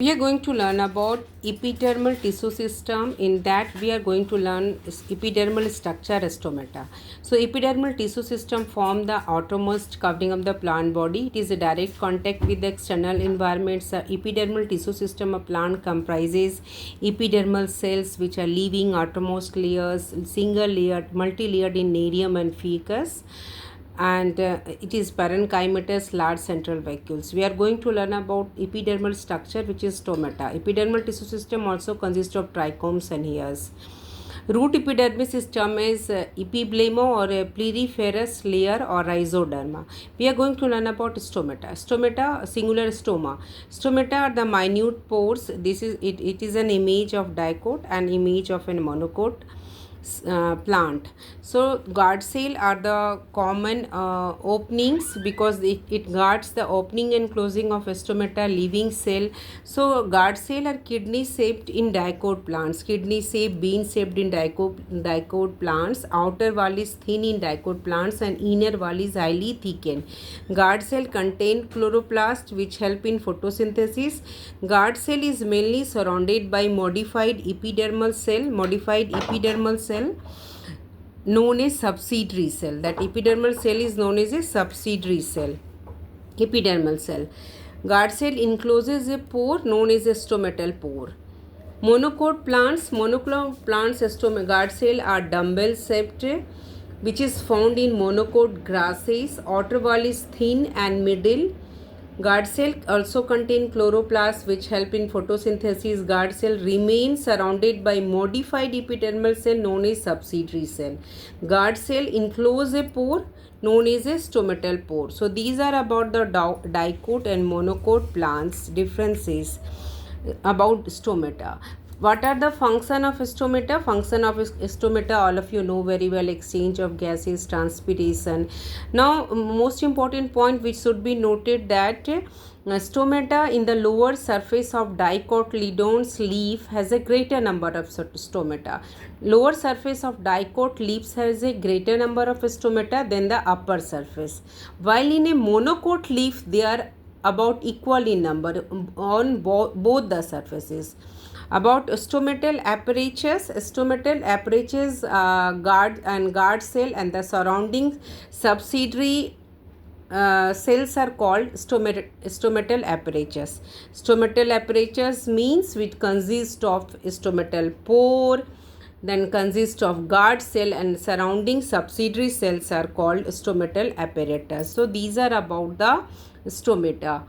We are going to learn about epidermal tissue system. In that, we are going to learn epidermal structure stomata. So, epidermal tissue system form the outermost covering of the plant body. It is a direct contact with the external environment. The epidermal tissue system of plant comprises epidermal cells, which are living outermost layers, single layered, multi-layered in nerium and fecus, and it is parenchymatous large central vacuoles. We are going to learn about epidermal structure, which is stomata. Epidermal tissue system also consists of trichomes and hairs. Root epidermis is termed as epiblemo or a pluriferous layer or rhizoderma. We are going to learn about stomata. Stomata, singular stoma. Stomata are the minute pores. This is it. It is an image of dicot and image of a monocot plant. So guard cell are the common openings because it guards the opening and closing of stomata living cell. So guard cell are kidney shaped in dicot plants, kidney shaped, bean shaped in dicot plants. Outer wall is thin in dicot plants and inner wall is highly thickened. Guard cell contain chloroplast which help in photosynthesis. Guard cell is mainly surrounded by modified epidermal cell known as subsidiary cell. That epidermal cell is known as a subsidiary cell, epidermal cell. Guard cell encloses a pore known as a stomatal pore. Monocot plants guard cell are dumbbell shaped, which is found in monocot grasses. Outer wall is thin and middle. Guard cell also contain chloroplasts which help in photosynthesis. Guard cell remains surrounded by modified epidermal cell known as subsidiary cell. Guard cell enclose a pore known as a stomatal pore. So these are about the dicot and monocot plants differences about stomata. What are the function of stomata? Function of stomata, all of you know very well: exchange of gases, transpiration. Now, most important point which should be noted that stomata in the lower surface of dicotyledon's leaf has a greater number of stomata. Lower surface of dicot leaves has a greater number of stomata than the upper surface. While in a monocot leaf, they are about equal in number on both the surfaces. About stomatal apparatus guard cell and the surrounding subsidiary cells are called stomatal apparatus. Stomatal apparatus means which consists of stomatal pore, then consist of guard cell, and surrounding subsidiary cells are called stomatal apparatus. So these are about the stomata.